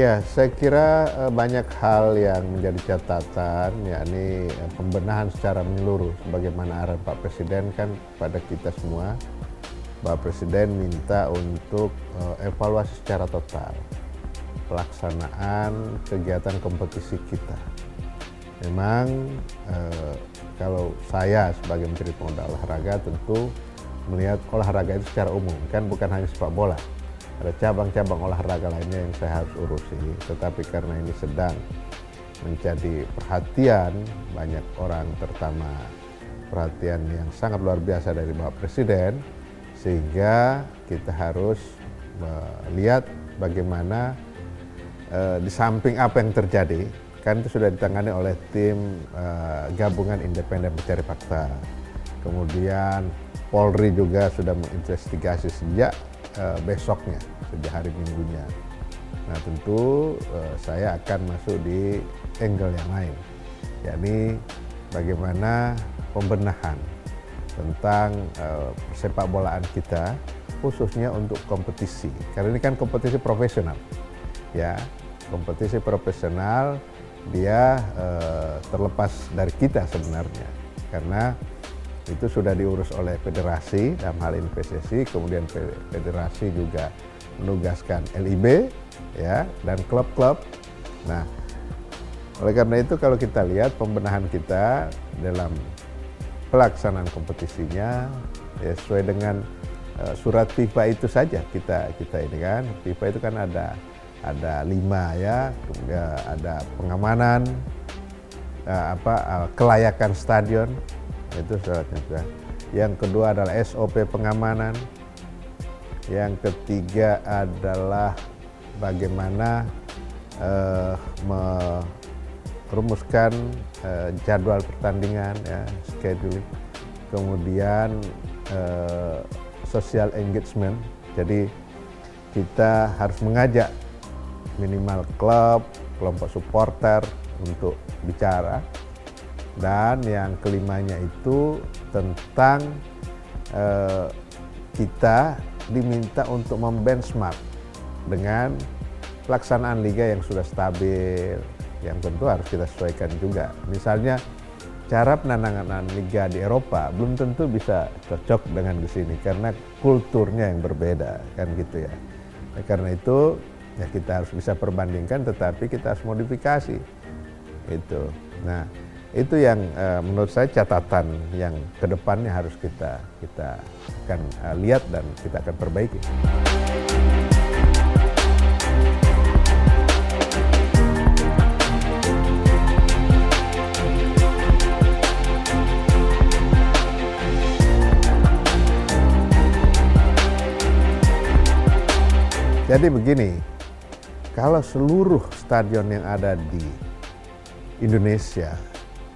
Ya, saya kira banyak hal yang menjadi catatan, yakni pembenahan secara menyeluruh. Sebagaimana arahan Pak Presiden kan pada kita semua, Pak Presiden minta untuk evaluasi secara total pelaksanaan kegiatan kompetisi kita. Memang kalau saya sebagai Menteri Pemuda Olahraga tentu melihat olahraga itu secara umum, kan bukan hanya sepak bola. Ada cabang-cabang olahraga lainnya yang saya harus urusi, tetapi karena ini sedang menjadi perhatian banyak orang, terutama perhatian yang sangat luar biasa dari Bapak Presiden, sehingga kita harus melihat bagaimana di samping apa yang terjadi, kan itu sudah ditangani oleh tim gabungan independen pencari fakta. Kemudian Polri juga sudah menginvestigasi sejak besoknya, sejak hari Minggunya. Nah tentu saya akan masuk di angle yang lain, yakni bagaimana pembenahan tentang sepak bolaan kita, khususnya untuk kompetisi. Karena ini kan kompetisi profesional, ya, kompetisi profesional dia terlepas dari kita sebenarnya, karena itu sudah diurus oleh federasi, dalam hal ini PSSI, kemudian federasi juga menugaskan LIB, ya, dan klub-klub. Nah, oleh karena itu kalau kita lihat pembenahan kita dalam pelaksanaan kompetisinya, ya, sesuai dengan surat FIFA itu saja kita ini kan, FIFA itu kan ada 5, ya, kemudian ada pengamanan, kelayakan stadion. Itu syaratnya sudah. Yang kedua adalah SOP pengamanan. Yang ketiga adalah bagaimana merumuskan jadwal pertandingan, ya, scheduling. Kemudian social engagement. Jadi kita harus mengajak minimal klub, kelompok supporter untuk bicara. Dan yang kelimanya itu tentang kita diminta untuk membenchmark dengan pelaksanaan liga yang sudah stabil, yang tentu harus kita sesuaikan juga. Misalnya cara penanganan liga di Eropa belum tentu bisa cocok dengan di sini karena kulturnya yang berbeda, kan gitu ya. Nah, karena itu ya kita harus bisa perbandingkan, tetapi kita harus modifikasi itu. Nah, itu yang menurut saya catatan yang kedepannya harus kita akan lihat dan kita akan perbaiki. Jadi begini, kalau seluruh stadion yang ada di Indonesia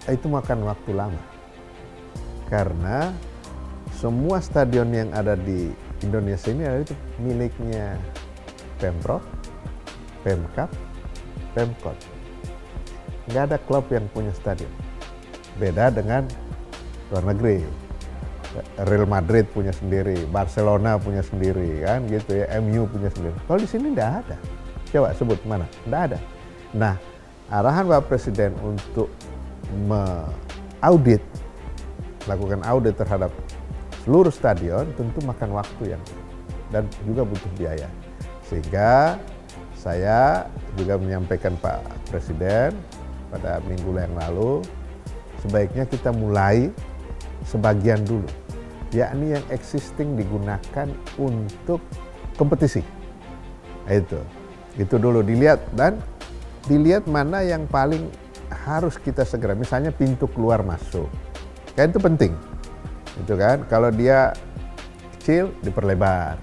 itu makan waktu lama, karena semua stadion yang ada di Indonesia ini adalah itu miliknya Pemprov, Pemkab, Pemkot. Nggak ada klub yang punya stadion. Beda dengan luar negeri. Real Madrid punya sendiri, Barcelona punya sendiri, kan gitu ya, MU punya sendiri. Kalau di sini nggak ada. Coba sebut mana? Nggak ada. Nah, arahan Bapak Presiden untuk melakukan audit terhadap seluruh stadion tentu makan waktu dan juga butuh biaya. Sehingga saya juga menyampaikan Pak Presiden pada minggu yang lalu, sebaiknya kita mulai sebagian dulu, yakni yang existing digunakan untuk kompetisi. Nah, itu dulu dilihat mana yang paling harus kita segera, misalnya pintu keluar masuk, kan itu penting, itu kan. Kalau dia kecil diperlebar,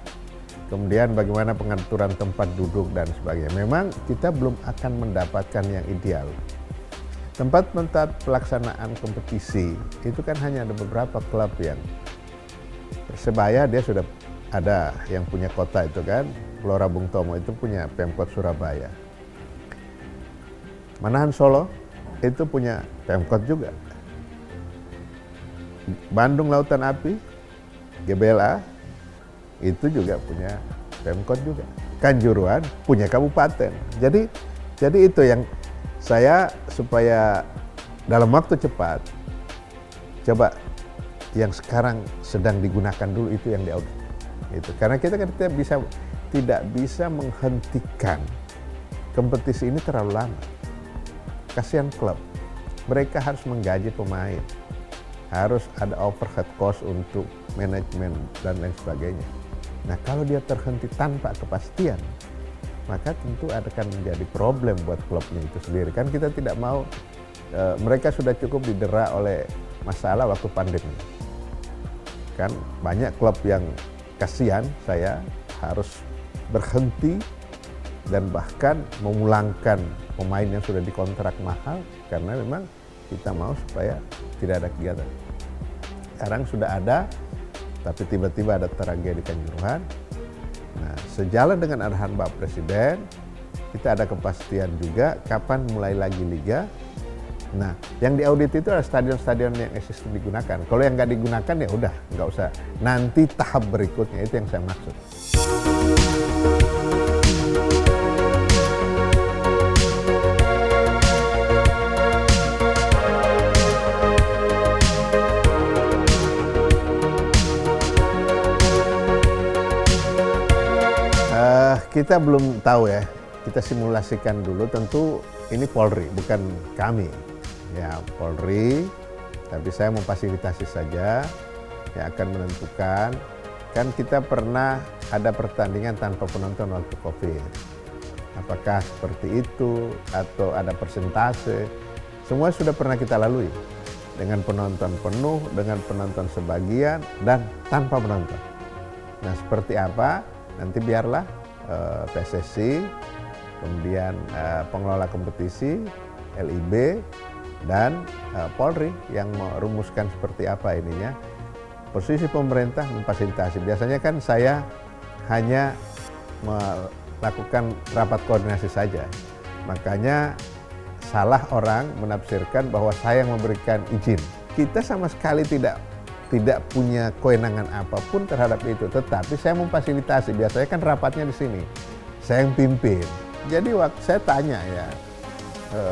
kemudian bagaimana pengaturan tempat duduk dan sebagainya. Memang kita belum akan mendapatkan yang ideal. Tempat-tempat pelaksanaan kompetisi itu kan hanya ada beberapa klub yang Persebaya, dia sudah ada yang punya kota itu kan, Gelora Bung Tomo itu punya Pemkot Surabaya. Manahan Solo itu punya Pemkot juga. Bandung Lautan Api, GBLA, itu juga punya Pemkot juga. Kanjuruhan punya kabupaten. Jadi itu yang saya supaya dalam waktu cepat, coba yang sekarang sedang digunakan dulu itu yang diaudit. Itu karena kita tidak bisa menghentikan kompetisi ini terlalu lama. Kasihan klub, mereka harus menggaji pemain, harus ada overhead cost untuk manajemen dan lain sebagainya. Nah kalau dia terhenti tanpa kepastian, maka tentu akan menjadi problem buat klubnya itu sendiri. Kan kita tidak mau, mereka sudah cukup didera oleh masalah waktu pandemi. Kan banyak klub yang kasihan, saya harus berhenti dan bahkan memulangkan pemain yang sudah dikontrak mahal karena memang kita mau supaya tidak ada kegiatan. Sekarang sudah ada, tapi tiba-tiba ada tragedi Kanjuruhan. Nah, sejalan dengan arahan Bapak Presiden, kita ada kepastian juga kapan mulai lagi liga. Nah, yang diaudit itu adalah stadion-stadion yang existing digunakan. Kalau yang nggak digunakan ya udah, nggak usah. Nanti tahap berikutnya itu yang saya maksud. Kita belum tahu ya, kita simulasikan dulu, tentu ini Polri, bukan kami. Ya Polri, tapi saya memfasilitasi saja yang akan menentukan. Kan kita pernah ada pertandingan tanpa penonton waktu COVID. Apakah seperti itu atau ada persentase, semua sudah pernah kita lalui. Dengan penonton penuh, dengan penonton sebagian, dan tanpa penonton. Nah seperti apa, nanti biarlah PSSI, kemudian pengelola kompetisi, LIB, dan Polri yang merumuskan seperti apa ininya. Posisi pemerintah memfasilitasi. Biasanya kan saya hanya melakukan rapat koordinasi saja. Makanya salah orang menafsirkan bahwa saya yang memberikan izin. Kita sama sekali tidak punya kewenangan apapun terhadap itu, tetapi saya memfasilitasi. Biasanya kan rapatnya di sini, saya yang pimpin. Jadi waktu saya tanya ya,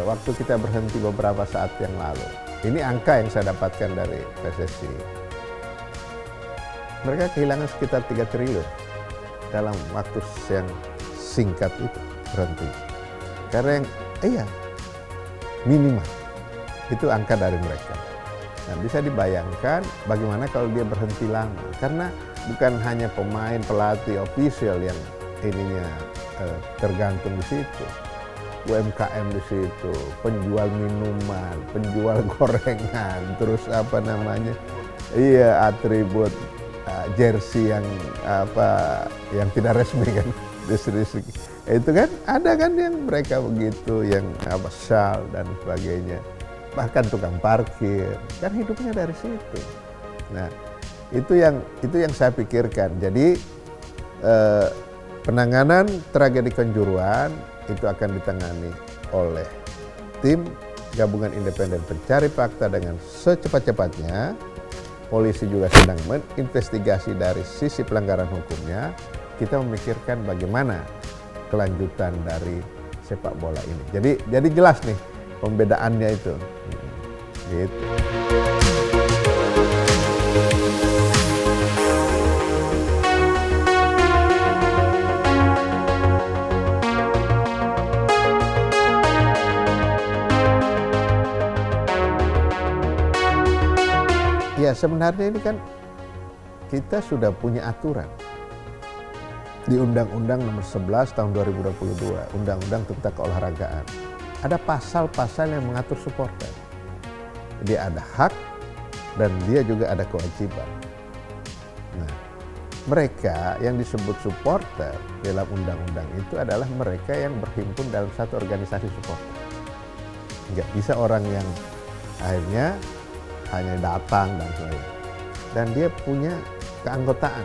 waktu kita berhenti beberapa saat yang lalu, ini angka yang saya dapatkan dari PSSI. Mereka kehilangan sekitar 3 triliun dalam waktu yang singkat itu berhenti. Karena yang minimal itu angka dari mereka. Nah, bisa dibayangkan bagaimana kalau dia berhenti lama, karena bukan hanya pemain, pelatih, official yang ininya tergantung di situ, UMKM di situ, penjual minuman, penjual gorengan, terus atribut jersey yang tidak resmi kan, itu kan ada kan yang mereka begitu, yang shawl dan sebagainya. Bahkan tukang parkir, kan hidupnya dari situ. Nah, itu yang saya pikirkan. Jadi penanganan tragedi Kanjuruhan itu akan ditangani oleh tim gabungan independen pencari fakta dengan secepat-cepatnya. Polisi juga sedang menginvestigasi dari sisi pelanggaran hukumnya. Kita memikirkan bagaimana kelanjutan dari sepak bola ini. Jadi jelas nih pembedaannya itu. Gitu. Ya sebenarnya ini kan kita sudah punya aturan di Undang-Undang Nomor 11 Tahun 2022, Undang-Undang tentang Keolahragaan. Ada pasal-pasal yang mengatur supporter. Dia ada hak dan dia juga ada kewajiban. Nah, mereka yang disebut supporter dalam undang-undang itu adalah mereka yang berhimpun dalam satu organisasi supporter. Nggak bisa orang yang akhirnya hanya datang dan sebagainya. Dan dia punya keanggotaan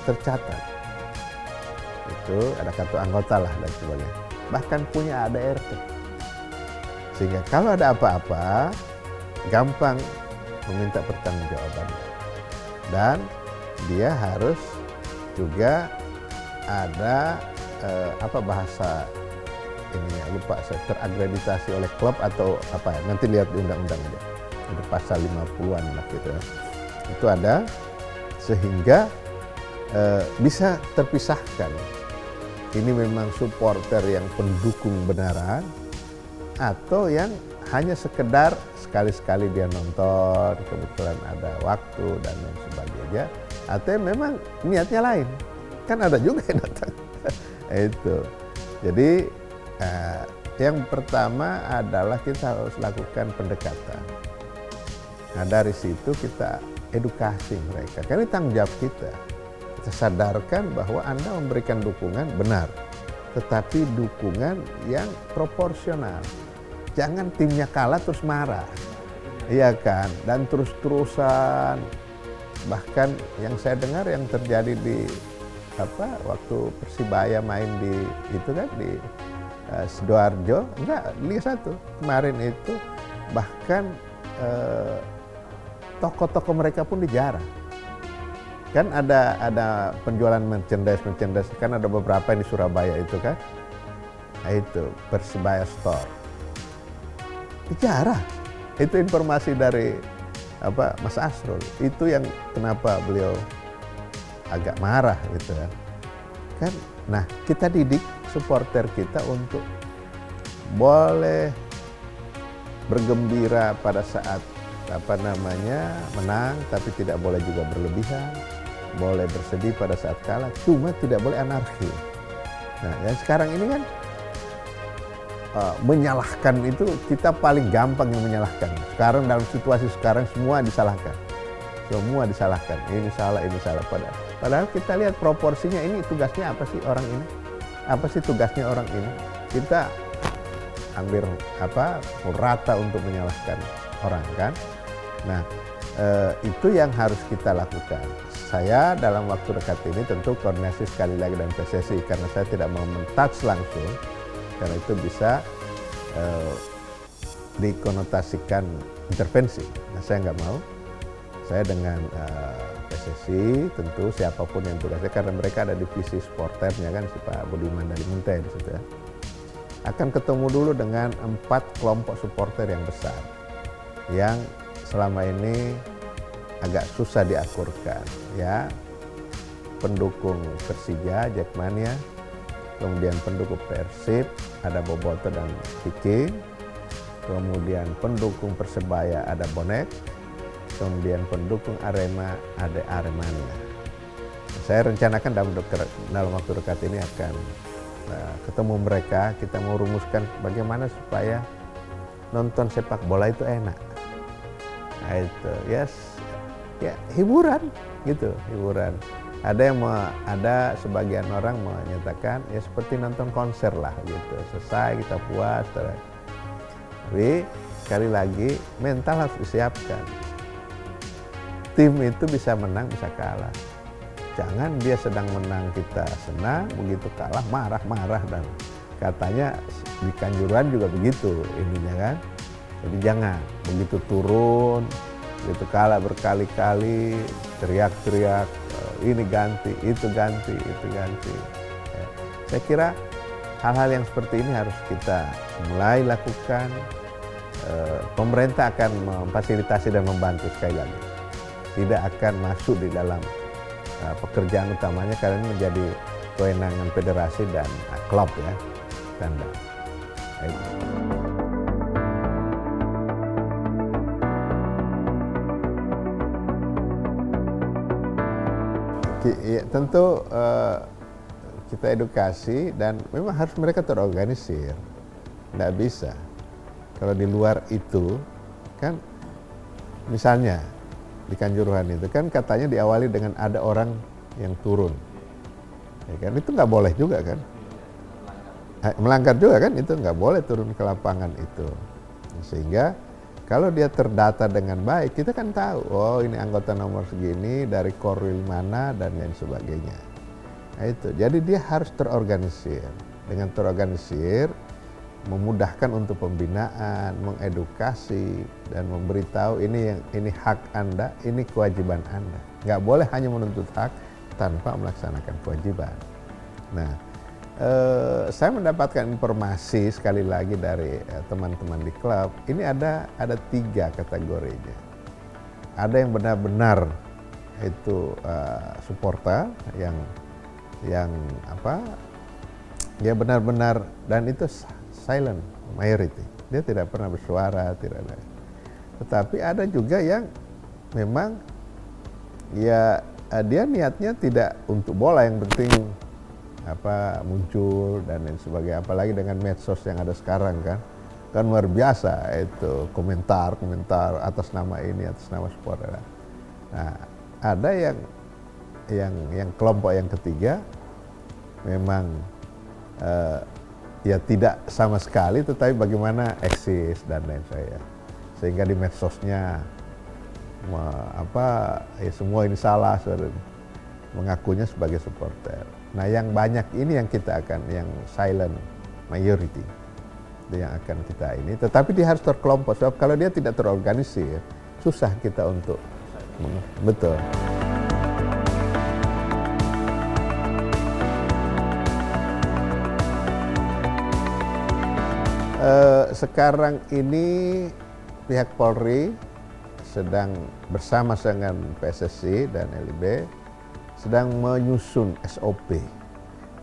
tercatat. Itu ada kartu anggota lah dan sebagainya. Bahkan punya ADRT. Sehingga kalau ada apa-apa, gampang meminta pertanggungjawaban. Dan dia harus juga ada apa bahasa ini ya, lupa saya, teragreditasi oleh klub atau apa ya, nanti lihat di undang-undang aja, ada pasal 50-an lah gitu ya. Itu ada sehingga bisa terpisahkan ini memang supporter yang pendukung benaran atau yang hanya sekedar sekali-sekali dia nonton, kebetulan ada waktu dan lain sebagainya, atau memang niatnya lain, kan ada juga yang datang. Itu jadi yang pertama adalah kita harus lakukan pendekatan. Nah dari situ kita edukasi mereka, karena ini tanggung jawab kita. Kita sadarkan bahwa Anda memberikan dukungan benar, tetapi dukungan yang proporsional. Jangan timnya kalah terus marah, iya kan? Dan terus-terusan. Bahkan yang saya dengar yang terjadi di waktu Persibaya main di itu kan di Sidoarjo, enggak, Liga 1 kemarin itu, bahkan toko-toko mereka pun dijarah. Kan ada penjualan merchandise kan ada beberapa di Surabaya itu kan, nah, itu Persibaya Store dijarah. Itu informasi dari Mas Asrul, itu yang kenapa beliau agak marah gitu kan. Nah kita didik supporter kita untuk boleh bergembira pada saat menang, tapi tidak boleh juga berlebihan. Boleh bersedih pada saat kalah, cuma tidak boleh anarki. Nah yang sekarang ini kan menyalahkan itu, kita paling gampang yang menyalahkan. Sekarang dalam situasi sekarang semua disalahkan. Ini salah. Padahal kita lihat proporsinya, ini tugasnya apa sih orang ini? Apa sih tugasnya orang ini? Kita hampir rata untuk menyalahkan orang kan. Nah itu yang harus kita lakukan. Saya dalam waktu dekat ini tentu koordinasi sekali lagi dengan PSSI, karena saya tidak mau men-touch langsung, karena itu bisa dikonotasikan intervensi. Nah saya nggak mau. Saya dengan PSSI tentu siapapun yang tugasnya, karena mereka ada divisi supporternya kan, si Pak Budiman dari Munte di situ ya. Akan ketemu dulu dengan 4 kelompok supporter yang besar, yang selama ini agak susah diakurkan ya. Pendukung Persija, Jackmania, kemudian pendukung Persib, ada Boboto dan Viking, kemudian pendukung Persebaya ada Bonek, kemudian pendukung Arema ada Aremania. Saya rencanakan dalam waktu dekat ini akan ketemu mereka, kita mau rumuskan bagaimana supaya nonton sepak bola itu enak. Nah itu ya hiburan gitu, hiburan. Ada sebagian orang menyatakan ya seperti nonton konser lah gitu, selesai kita puas. Tapi sekali lagi mental harus disiapkan. Tim itu bisa menang bisa kalah. Jangan dia sedang menang kita senang, begitu kalah marah-marah, dan katanya di Kanjuruhan juga begitu ininya kan. Jadi jangan begitu turun, begitu kalah berkali-kali teriak-teriak, ini ganti, itu ganti. Ya. Saya kira hal-hal yang seperti ini harus kita mulai lakukan. Pemerintah akan memfasilitasi dan membantu sekali lagi. Tidak akan masuk di dalam pekerjaan utamanya, karena ini menjadi kewenangan federasi dan klub ya. Tanda. Ya, tentu kita edukasi dan memang harus mereka terorganisir. Tidak bisa. Kalau di luar itu kan, misalnya di Kanjuruhan itu kan katanya diawali dengan ada orang yang turun, ya kan, itu nggak boleh juga kan, melanggar juga kan, itu nggak boleh turun ke lapangan itu. Sehingga kalau dia terdata dengan baik, kita kan tahu, oh ini anggota nomor segini dari korwil mana dan lain sebagainya. Nah itu, jadi dia harus terorganisir. Dengan terorganisir, memudahkan untuk pembinaan, mengedukasi, dan memberitahu ini hak Anda, ini kewajiban Anda. Nggak boleh hanya menuntut hak tanpa melaksanakan kewajiban. Nah, saya mendapatkan informasi sekali lagi dari teman-teman di klub. Ini ada 3 kategorinya. Ada yang benar-benar itu supporter yang dia benar-benar, dan itu silent majority. Dia tidak pernah bersuara, tidak ada. Tetapi ada juga yang memang ya dia niatnya tidak untuk bola, yang penting muncul dan lain sebagainya, apalagi dengan medsos yang ada sekarang kan luar biasa itu komentar atas nama ini, atas nama supporter. Nah, ada yang kelompok yang ketiga memang ya tidak sama sekali, tetapi bagaimana eksis dan lain sebagainya, sehingga di medsosnya semua ini salah, mengakunya sebagai supporter. Nah, yang banyak ini yang kita akan, yang silent majority itu yang akan kita ini, tetapi dia harus terkelompok, sebab kalau dia tidak terorganisir susah kita untuk betul. Sekarang ini pihak Polri sedang bersama dengan PSSI dan LIB sedang menyusun SOP,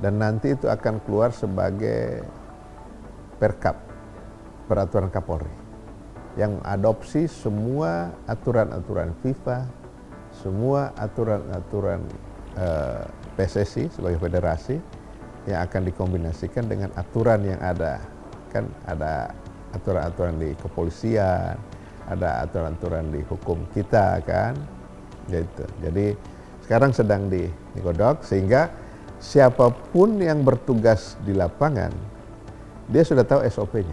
dan nanti itu akan keluar sebagai Perkap, peraturan Kapolri, yang mengadopsi semua aturan-aturan FIFA, semua aturan-aturan PSSI sebagai federasi, yang akan dikombinasikan dengan aturan yang ada. Kan ada aturan-aturan di kepolisian, ada aturan-aturan di hukum kita kan, gitu. Jadi sekarang sedang digodok, sehingga siapapun yang bertugas di lapangan dia sudah tahu SOP-nya.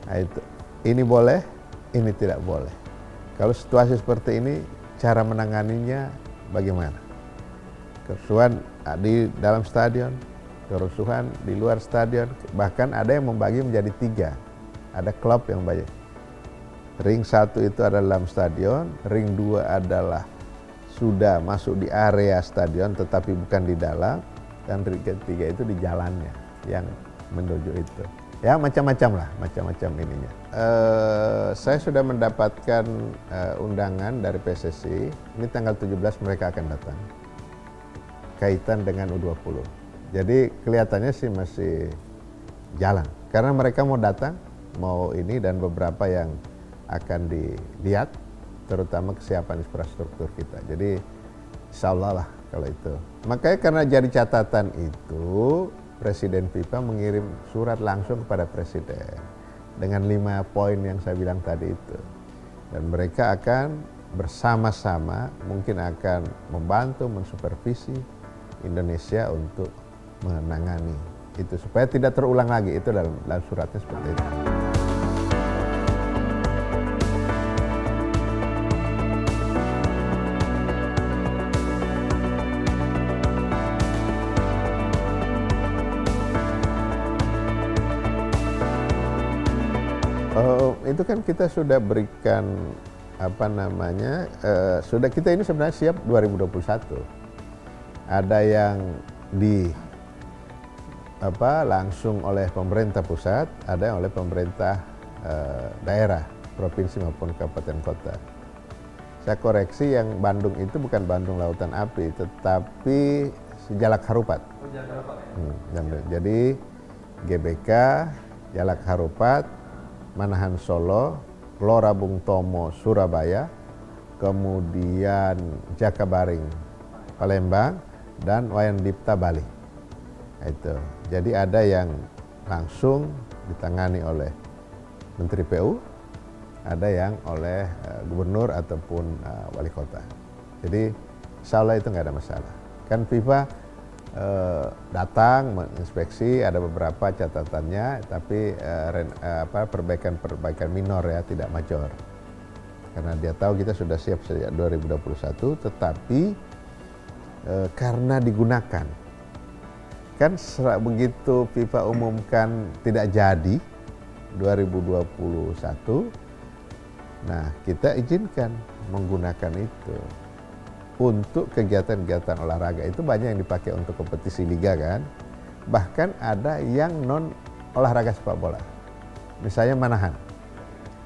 Nah, itu ini boleh, ini tidak boleh. Kalau situasi seperti ini, cara menanganinya bagaimana? Kerusuhan di dalam stadion, kerusuhan di luar stadion, bahkan ada yang membagi menjadi 3. Ada klub yang banyak. Ring 1 itu adalah dalam stadion, ring 2 adalah sudah masuk di area stadion tetapi bukan di dalam, dan ring ketiga itu di jalannya yang menuju itu. Ya macam-macam lah, macam-macam ininya. Saya sudah mendapatkan undangan dari PSSI, ini tanggal 17 mereka akan datang, kaitan dengan U20. Jadi kelihatannya sih masih jalan, karena mereka mau datang, mau ini, dan beberapa yang akan dilihat, terutama kesiapan infrastruktur kita. Jadi insya Allah lah kalau itu. Makanya karena jadi catatan itu, Presiden FIFA mengirim surat langsung kepada Presiden dengan 5 poin yang saya bilang tadi itu. Dan mereka akan bersama-sama mungkin akan membantu mensupervisi Indonesia untuk menangani itu supaya tidak terulang lagi. Itu dalam suratnya seperti itu. Itu kan kita sudah berikan sudah kita ini sebenarnya siap 2021. Ada yang langsung oleh pemerintah pusat, ada yang oleh pemerintah daerah, provinsi maupun kabupaten kota. Saya koreksi, yang Bandung itu bukan Bandung Lautan Api, tetapi Jalak Harupat. Jadi GBK, Jalak Harupat, Manahan Solo, Gelora Bung Tomo Surabaya, kemudian Jakabaring Palembang, dan Wayan Dipta Bali. Itu. Jadi ada yang langsung ditangani oleh Menteri PU, ada yang oleh gubernur ataupun wali kota. Jadi insya Allah itu nggak ada masalah. Kan FIFA datang menginspeksi, ada beberapa catatannya, tapi perbaikan minor ya, tidak major. Karena dia tahu kita sudah siap sejak 2021, tetapi karena digunakan. Kan begitu FIFA umumkan tidak jadi 2021, nah kita izinkan menggunakan itu. untuk kegiatan-kegiatan olahraga. Itu banyak yang dipakai untuk kompetisi liga kan. Bahkan ada yang non olahraga sepak bola. Misalnya Manahan.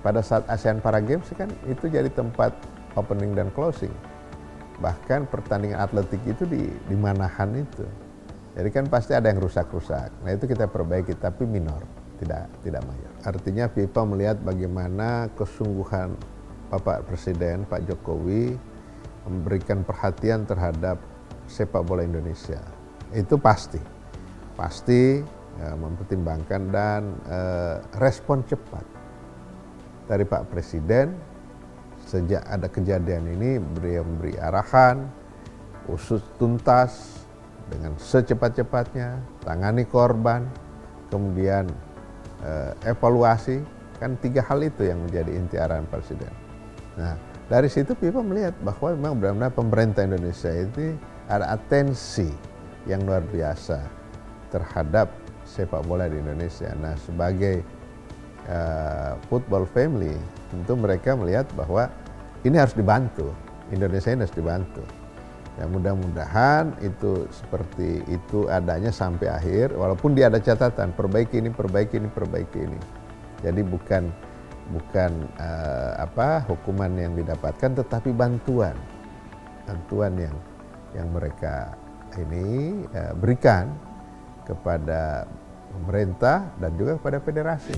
Pada saat ASEAN Para Games kan itu jadi tempat opening dan closing. Bahkan pertandingan atletik itu di Manahan itu. Jadi kan pasti ada yang rusak-rusak. Nah itu kita perbaiki, tapi minor, tidak mayor. Artinya FIFA melihat bagaimana kesungguhan Bapak Presiden, Pak Jokowi memberikan perhatian terhadap sepak bola Indonesia. Itu pasti ya, mempertimbangkan dan respon cepat dari Pak Presiden. Sejak ada kejadian ini, beliau memberi arahan, usut tuntas dengan secepat-cepatnya, tangani korban, kemudian evaluasi, kan 3 hal itu yang menjadi inti arahan Presiden. Nah, dari situ FIFA melihat bahwa memang benar-benar pemerintah Indonesia itu ada atensi yang luar biasa terhadap sepak bola di Indonesia. Nah, sebagai football family, tentu mereka melihat bahwa ini harus dibantu, Indonesia ini harus dibantu. Ya, mudah-mudahan itu seperti itu adanya sampai akhir, walaupun dia ada catatan perbaiki ini. Jadi bukan hukuman yang didapatkan, tetapi bantuan yang mereka ini berikan kepada pemerintah dan juga kepada federasi.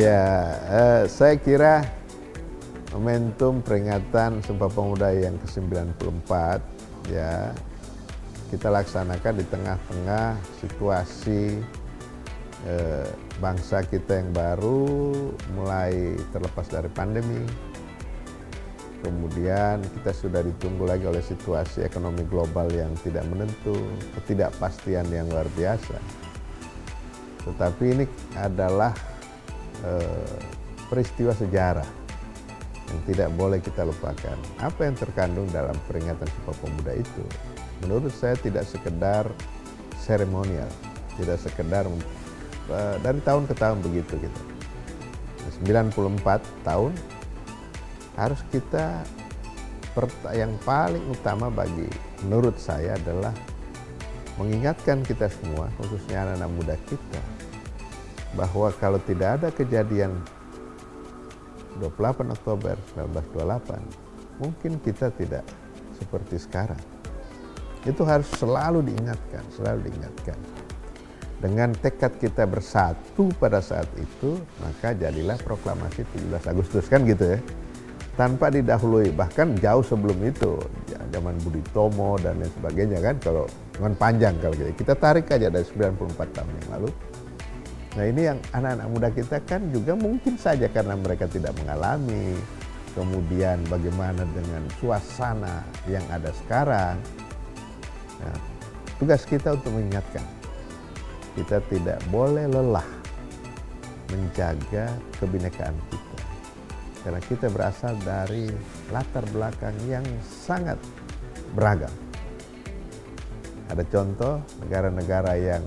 Ya, saya kira momentum peringatan Sumpah Pemuda yang ke-94 ya kita laksanakan di tengah-tengah situasi bangsa kita yang baru mulai terlepas dari pandemi. Kemudian kita sudah ditunggu lagi oleh situasi ekonomi global yang tidak menentu, ketidakpastian yang luar biasa. Tetapi ini adalah peristiwa sejarah yang tidak boleh kita lupakan. Apa yang terkandung dalam peringatan Sumpah Pemuda itu, menurut saya tidak sekedar seremonial, tidak sekedar dari tahun ke tahun begitu gitu. 94 tahun harus kita, yang paling utama bagi menurut saya adalah mengingatkan kita semua, khususnya anak-anak muda kita, bahwa kalau tidak ada kejadian 28 Oktober 1928, mungkin kita tidak seperti sekarang. Itu harus selalu diingatkan. Dengan tekad kita bersatu pada saat itu, maka jadilah proklamasi 17 Agustus, kan gitu ya. Tanpa didahului, bahkan jauh sebelum itu, zaman Budi Tomo dan lain sebagainya kan, kalau dengan panjang kalau kita tarik aja dari 94 tahun yang lalu. Nah ini yang anak-anak muda kita kan juga mungkin saja karena mereka tidak mengalami, kemudian bagaimana dengan suasana yang ada sekarang. Nah, tugas kita untuk mengingatkan, kita tidak boleh lelah menjaga kebinekaan kita. Karena kita berasal dari latar belakang yang sangat beragam. Ada contoh negara-negara yang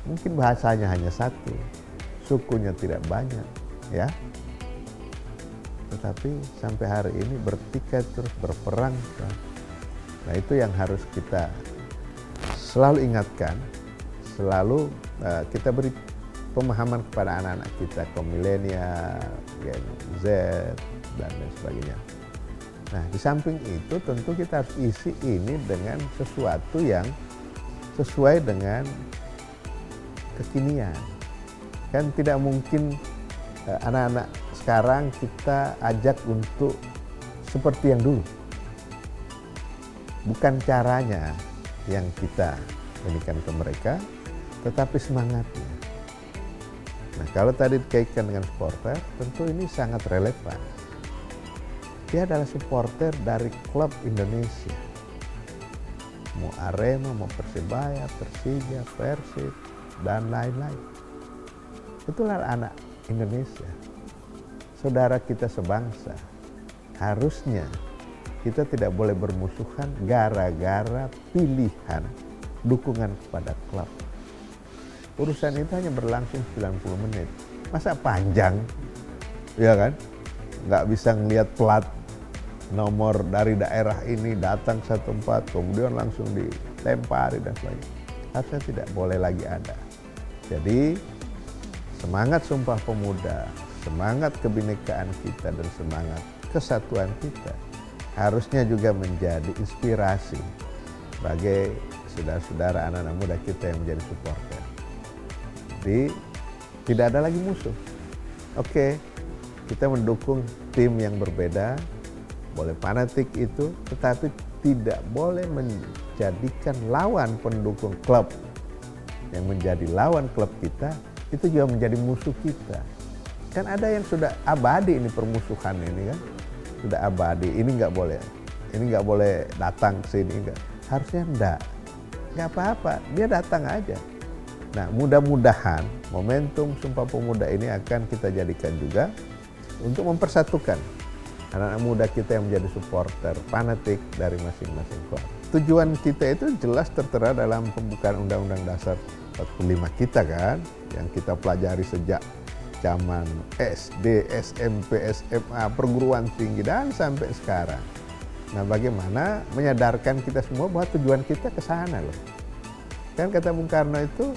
mungkin bahasanya hanya satu, sukunya tidak banyak, ya. Tetapi sampai hari ini bertikai terus, berperang. Nah itu yang harus kita selalu ingatkan, selalu kita beri pemahaman kepada anak-anak kita, kaum milenial, Gen Z, dan lain sebagainya. Nah di samping itu tentu kita harus isi ini dengan sesuatu yang sesuai dengan kekinian. Kan tidak mungkin anak-anak sekarang kita ajak untuk seperti yang dulu. Bukan caranya yang kita berikan ke mereka, tetapi semangatnya. Nah kalau tadi dikaitkan dengan supporter, tentu ini sangat relevan. Dia adalah supporter dari klub Indonesia. Mau Arema, mau Persebaya, Persija, Persib, dan lain-lain. Itulah anak Indonesia, saudara kita sebangsa. Harusnya kita tidak boleh bermusuhan gara-gara pilihan dukungan kepada klub. urusan itu hanya berlangsung 90 menit. Masa panjang, ya kan? Nggak bisa ngelihat plat nomor dari daerah ini datang ke satu tempat, kemudian langsung dilempari dan sebagainya. Harusnya tidak boleh lagi ada. Jadi semangat Sumpah Pemuda, semangat kebinekaan kita dan semangat kesatuan kita harusnya juga menjadi inspirasi bagi saudara-saudara anak-anak muda kita yang menjadi supporter. Jadi tidak ada lagi musuh. Oke, kita mendukung tim yang berbeda, boleh fanatik itu, tetapi tidak boleh menjadikan lawan pendukung klub yang menjadi lawan klub kita, itu juga menjadi musuh kita. Kan ada yang sudah abadi ini permusuhan ini kan, sudah abadi. Ini nggak boleh datang ke sini, enggak. Harusnya nggak apa-apa, dia datang aja. Nah, mudah-mudahan momentum Sumpah Pemuda ini akan kita jadikan juga untuk mempersatukan anak-anak muda kita yang menjadi supporter fanatik dari masing-masing klub. Tujuan kita itu jelas tertera dalam pembukaan Undang-Undang Dasar 45 kita kan, yang kita pelajari sejak zaman SD, SMP, SMA, perguruan tinggi dan sampai sekarang. Nah, bagaimana menyadarkan kita semua bahwa tujuan kita ke sana loh. Kan kata Bung Karno itu,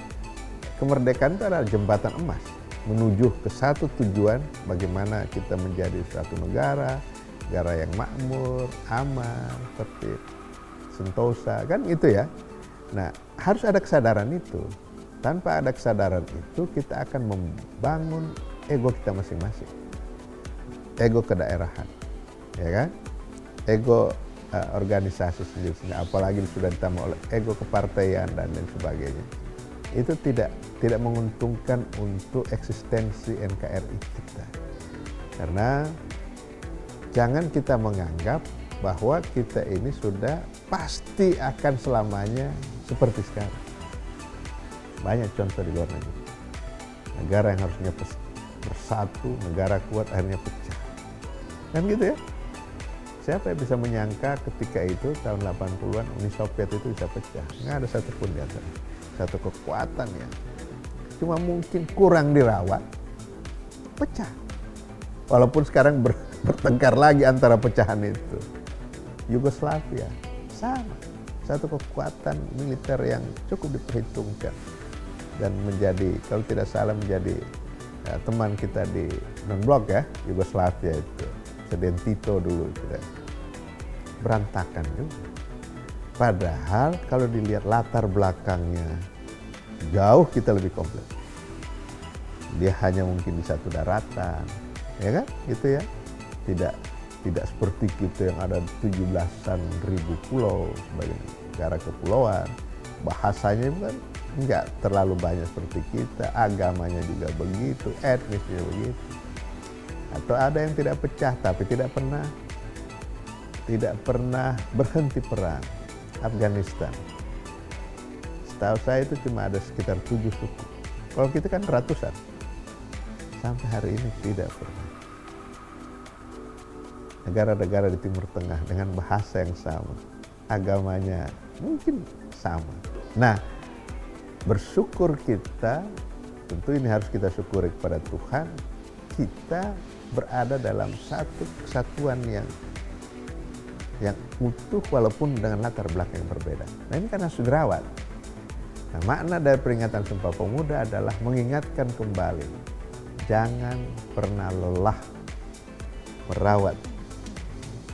kemerdekaan itu adalah jembatan emas menuju ke satu tujuan, bagaimana kita menjadi suatu negara yang makmur, aman, tertib, sentosa, kan itu ya. Nah, harus ada kesadaran itu. Tanpa ada kesadaran itu, kita akan membangun ego kita masing-masing. Ego kedaerahan, ya kan? Ego organisasi sendiri, apalagi sudah ditambah oleh ego kepartaian dan lain sebagainya. Itu tidak menguntungkan untuk eksistensi NKRI kita. Karena jangan kita menganggap bahwa kita ini sudah pasti akan selamanya seperti sekarang. Banyak contoh di luar negeri. Negara yang harusnya bersatu, negara kuat akhirnya pecah. Kan gitu ya? Siapa yang bisa menyangka ketika itu tahun 80-an Uni Soviet itu bisa pecah? Nggak ada satupun di antara. Satu kekuatan yang cuma mungkin kurang dirawat, pecah. Walaupun sekarang bertengkar lagi antara pecahan itu. Yugoslavia sama, satu kekuatan militer yang cukup diperhitungkan dan menjadi, kalau tidak salah menjadi teman kita di non-blok ya, Yugoslavia itu, Presiden Tito dulu kita berantakan juga. Padahal kalau dilihat latar belakangnya jauh kita lebih kompleks. Dia hanya mungkin di satu daratan, ya kan? Gitu ya. Tidak seperti kita yang ada 17-an ribu pulau sebagai negara kepulauan. Bahasanya kan enggak terlalu banyak seperti kita, agamanya juga begitu, etnisnya begitu. Atau ada yang tidak pecah tapi tidak pernah berhenti perang. Afghanistan, setahu saya itu cuma ada sekitar 7 suku. Kalau kita kan ratusan. Sampai hari ini tidak pernah. Negara-negara di Timur Tengah dengan bahasa yang sama, agamanya mungkin sama. Nah, bersyukur kita, tentu ini harus kita syukuri kepada Tuhan, kita berada dalam satu kesatuan yang utuh walaupun dengan latar belakang yang berbeda. Nah, ini kan harus dirawat. Nah, makna dari peringatan Sumpah Pemuda adalah mengingatkan kembali, jangan pernah lelah merawat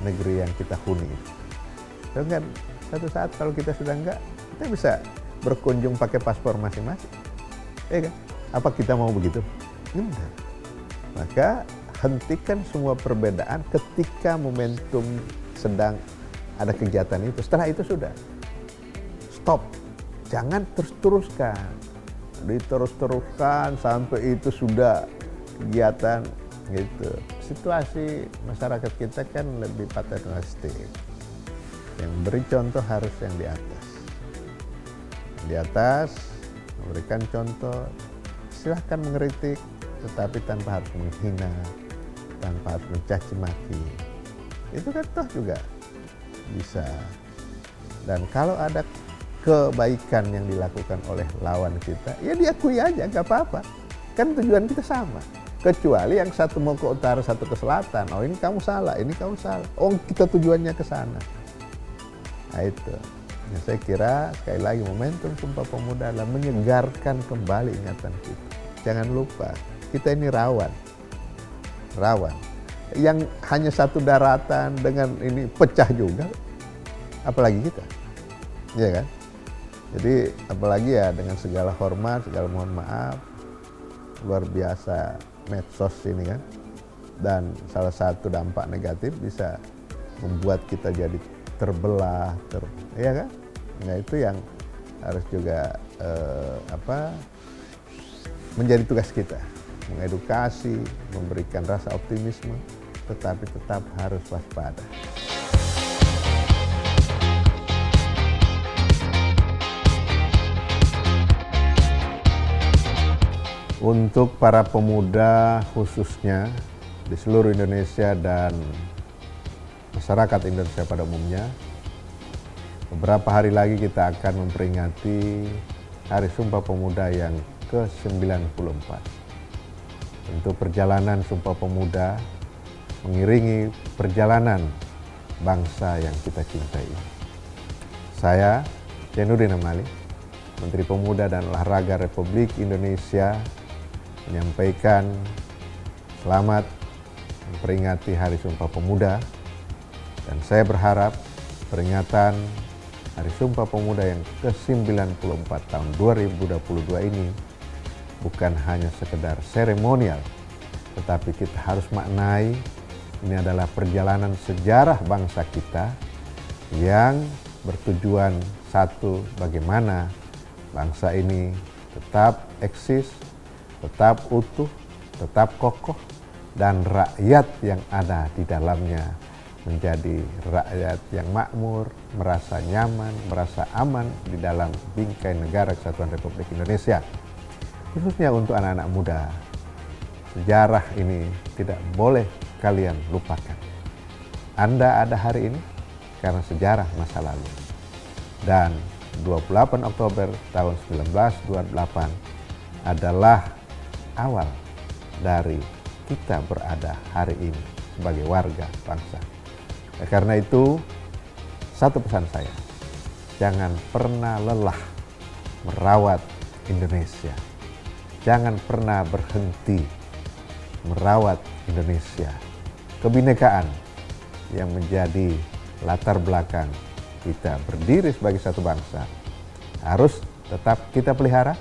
negeri yang kita huni. Kan satu saat kalau kita sudah enggak, kita bisa berkunjung pakai paspor masing-masing. Ya kan? Apa kita mau begitu? Enggak. Maka hentikan semua perbedaan ketika momentum sedang ada kegiatan itu. Setelah itu sudah stop, jangan terus-teruskan, diterus-teruskan sampai itu sudah kegiatan gitu. Situasi masyarakat kita kan lebih paternalistik. Yang beri contoh harus yang di atas. Di atas memberikan contoh, silahkan mengkritik, tetapi tanpa harus menghina, tanpa harus mencaci maki. Itu kan toh juga bisa. Dan kalau ada kebaikan yang dilakukan oleh lawan kita, ya diakui aja, nggak apa-apa. Kan tujuan kita sama. Kecuali yang satu mau ke utara, satu ke selatan. Oh ini kamu salah, ini kamu salah. Oh kita tujuannya ke sana. Nah itu. Ya, saya kira sekali lagi momentum Sumpah Pemuda adalah menyegarkan kembali ingatan kita. Jangan lupa, kita ini rawan. Yang hanya satu daratan dengan ini pecah juga, apalagi kita. Iya kan? Jadi apalagi ya dengan segala hormat, segala mohon maaf, luar biasa medsos ini kan. Dan salah satu dampak negatif bisa membuat kita jadi terbelah, ya kan? Nah itu yang harus juga menjadi tugas kita, mengedukasi, memberikan rasa optimisme, tetapi tetap harus waspada. Untuk para pemuda khususnya di seluruh Indonesia dan masyarakat Indonesia pada umumnya, beberapa hari lagi kita akan memperingati Hari Sumpah Pemuda yang ke-94. Tentu perjalanan Sumpah Pemuda mengiringi perjalanan bangsa yang kita cintai. Saya, Zainuddin Amali, Menteri Pemuda dan Olahraga Republik Indonesia, menyampaikan selamat memperingati Hari Sumpah Pemuda, dan saya berharap peringatan Hari Sumpah Pemuda yang ke-94 tahun 2022 ini bukan hanya sekedar seremonial, tetapi kita harus maknai ini adalah perjalanan sejarah bangsa kita yang bertujuan satu, bagaimana bangsa ini tetap eksis, tetap utuh, tetap kokoh, dan rakyat yang ada di dalamnya menjadi rakyat yang makmur, merasa nyaman, merasa aman di dalam bingkai negara Kesatuan Republik Indonesia. Khususnya untuk anak-anak muda, sejarah ini tidak boleh kalian lupakan. Anda ada hari ini karena sejarah masa lalu. Dan 28 Oktober tahun 1928 adalah awal dari kita berada hari ini sebagai warga bangsa. Karena itu, satu pesan saya, jangan pernah lelah merawat Indonesia. Jangan pernah berhenti merawat Indonesia. Kebinekaan yang menjadi latar belakang kita berdiri sebagai satu bangsa harus tetap kita pelihara,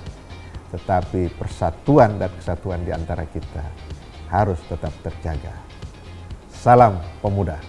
tetapi persatuan dan kesatuan di antara kita harus tetap terjaga. Salam Pemuda.